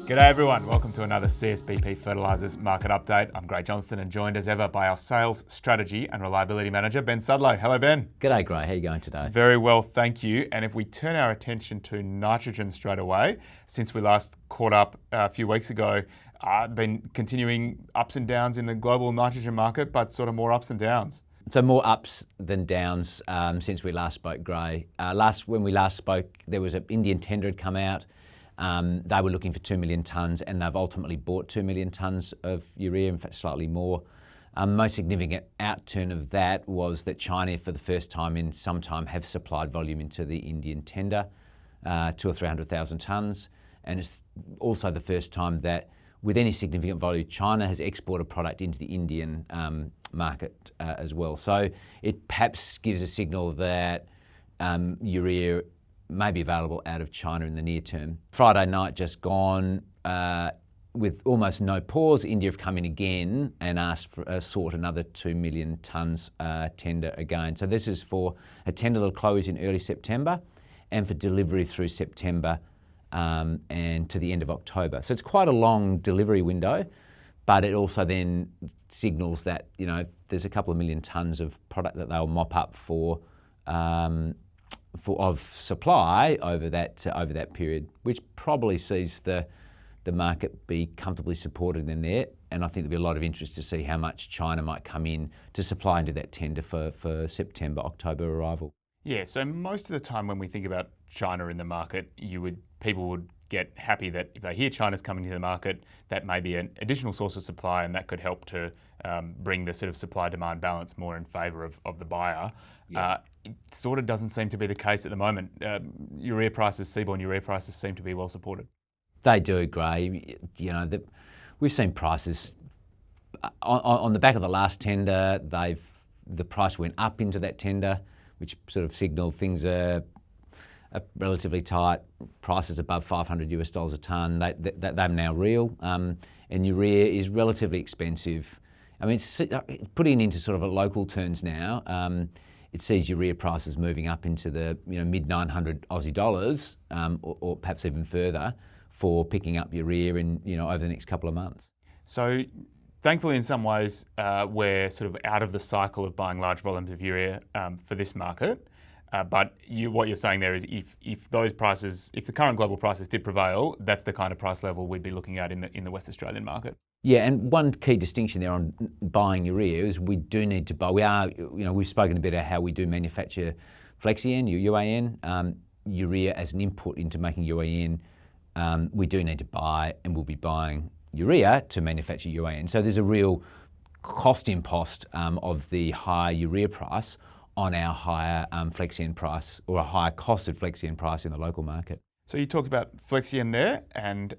G'day everyone, welcome to another CSBP Fertilisers Market Update. I'm Grey Johnston and joined as ever by our Sales Strategy and Reliability Manager, Ben Sudlow. Hello Ben. G'day Grey, how are you going today? Very well, thank you. And if we turn our attention to nitrogen straight away, since we last caught up a few weeks ago, been continuing ups and downs in the global nitrogen market, but sort of more ups and downs. So more ups than downs since we last spoke, Grey. When we last spoke, there was an Indian tender had come out. They were looking for 2 million tonnes and they've ultimately bought 2 million tonnes of urea, in fact slightly more. Most significant outturn of that was that China, for the first time in some time, have supplied volume into the Indian tender, 200,000 or 300,000 tonnes. And it's also the first time that with any significant volume, China has exported product into the Indian market as well. So it perhaps gives a signal that urea may be available out of China in the near term. Friday night just gone, with almost no pause, India have come in again and asked for sought another 2 million tonnes tender again. So this is for a tender that'll close in early September and for delivery through September and to the end of October. So it's quite a long delivery window, but it also then signals that, you know, there's a couple of million tonnes of product that they'll mop up of supply over that period, which probably sees the market be comfortably supported in there. And I think there'll be a lot of interest to see how much China might come in to supply into that tender for September, October arrival. Yeah, so most of the time when we think about China in the market, people would get happy that if they hear China's coming to the market, that may be an additional source of supply and that could help to bring the sort of supply-demand balance more in favour of the buyer. Yeah. It sort of doesn't seem to be the case at the moment. Urea prices, seaborne urea prices seem to be well supported. They do, Grey. You know, we've seen prices on the back of the last tender. The price went up into that tender, which sort of signalled things are relatively tight. Prices above $500 a tonne. They're now real, and urea is relatively expensive. I mean, putting into sort of a local terms now. It sees urea prices moving up into the mid 900 Aussie dollars, or perhaps even further, for picking up urea over the next couple of months. So, thankfully, in some ways, we're sort of out of the cycle of buying large volumes of urea for this market. But what you're saying there is, if the current global prices did prevail, that's the kind of price level we'd be looking at in the West Australian market. Yeah, and one key distinction there on buying urea is we do need to buy. We've spoken a bit about how we do manufacture Flexi-N, UAN, urea as an input into making UAN. We do need to buy, and we'll be buying urea to manufacture UAN. So there's a real cost impost of the higher urea price on our higher Flexi-N price, or a higher costed Flexi-N price in the local market. So you talked about Flexi-N there, and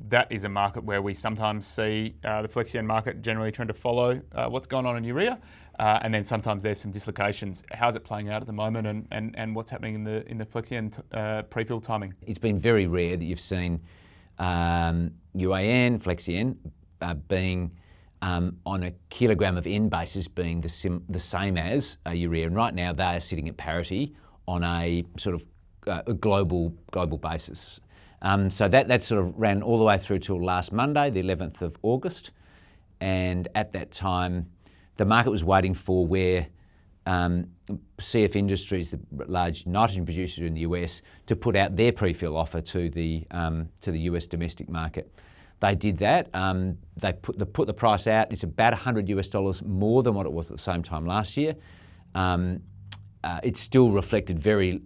that is a market where we sometimes see the Flexi-N market generally trying to follow what's going on in urea, and then sometimes there's some dislocations. How's it playing out at the moment, and what's happening in the Flexi-N pre-fill timing? It's been very rare that you've seen UAN, Flexi-N being on a kilogram of N basis being the same as urea, and right now they are sitting at parity on a sort of a global basis. So that sort of ran all the way through till last Monday, the 11th of August. And at that time, the market was waiting for where CF Industries, the large nitrogen producer in the US, to put out their pre-fill offer to the US domestic market. They did that. They put the price out. It's about $100 more than what it was at the same time last year. It still reflected very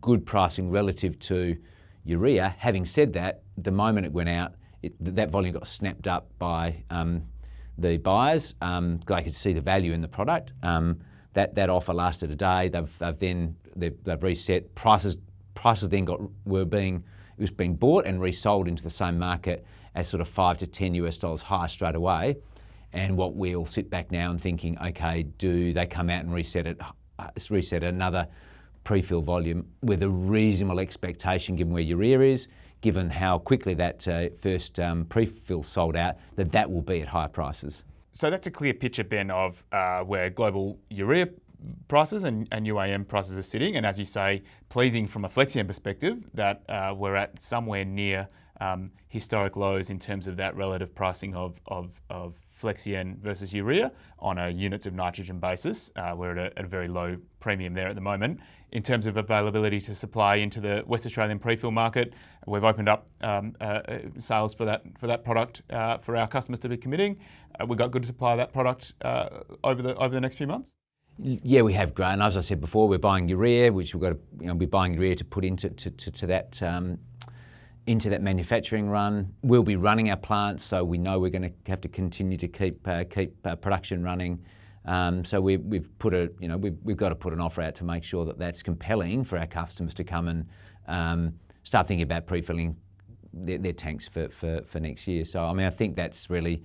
good pricing relative to urea. Having said that, the moment it went out, that volume got snapped up by the buyers. They could see the value in the product. That offer lasted a day. They've reset prices. Prices then was being bought and resold into the same market at sort of $5 to $10 higher straight away. And what we'll sit back now and thinking, okay, do they come out and reset another pre-fill volume with a reasonable expectation, given where urea is, given how quickly that first pre-fill sold out, that will be at higher prices. So that's a clear picture, Ben, of where global urea prices and UAN prices are sitting, and as you say, pleasing from a Flexi-N perspective that we're at somewhere near historic lows in terms of that relative pricing of Flexi-N versus urea on a units of nitrogen basis. We're at a very low premium there at the moment. In terms of availability to supply into the West Australian pre-fill market, we've opened up sales for that product for our customers to be committing. We've got good supply of that product over the next few months. Yeah, we have grown. As I said before, we're buying urea, which we've got to, we're buying urea to put into that manufacturing run. We'll be running our plants, so we know we're going to have to continue to keep production running. So we've got to put an offer out to make sure that that's compelling for our customers to come and start thinking about pre-filling their tanks for next year. So I think that's really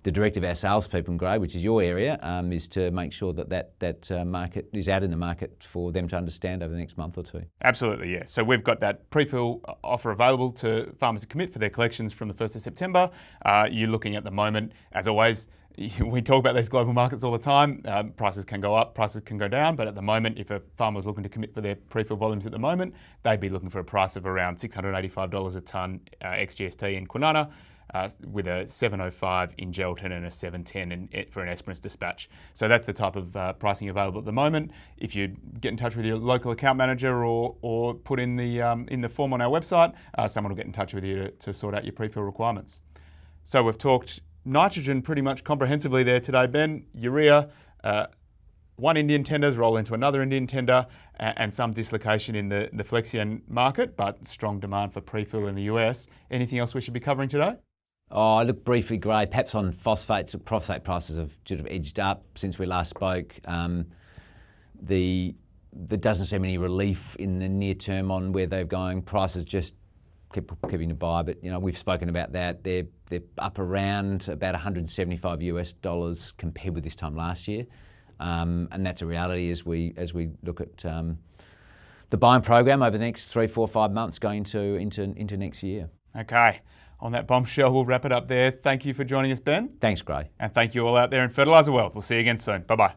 the directive of our salespeople in Grey, which is your area, is to make sure that market is out in the market for them to understand over the next month or two. Absolutely, yeah. So we've got that pre-fill offer available to farmers to commit for their collections from the 1st of September. You're looking at the moment, as always, we talk about these global markets all the time. Prices can go up, prices can go down, but at the moment, if a farmer's looking to commit for their pre-fill volumes at the moment, they'd be looking for a price of around $685 a tonne ex-GST in Kwinana, with a 705 in Gelton and a 710 for an Esperance dispatch. So that's the type of pricing available at the moment. If you get in touch with your local account manager or put in the form on our website, someone will get in touch with you to sort out your pre-fill requirements. So we've talked nitrogen pretty much comprehensively there today, Ben. Urea, one Indian tender's roll into another Indian tender, and some dislocation in the Flexi-N market, but strong demand for pre-fill in the US. Anything else we should be covering today? Oh, look, briefly, Grey, perhaps on phosphates. Phosphate prices have sort of edged up since we last spoke. There doesn't seem any relief in the near term on where they're going. Prices just keeping to buy, but we've spoken about that. They're up around about $175 compared with this time last year, and that's a reality as we look at the buying program over the next 3, 4, 5 months going into next year. Okay. On that bombshell, we'll wrap it up there. Thank you for joining us, Ben. Thanks, Grey. And thank you all out there in Fertiliser World. We'll see you again soon. Bye-bye.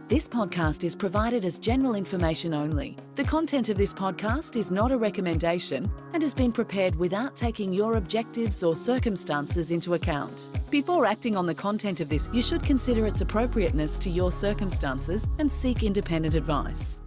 This podcast is provided as general information only. The content of this podcast is not a recommendation and has been prepared without taking your objectives or circumstances into account. Before acting on the content of this, you should consider its appropriateness to your circumstances and seek independent advice.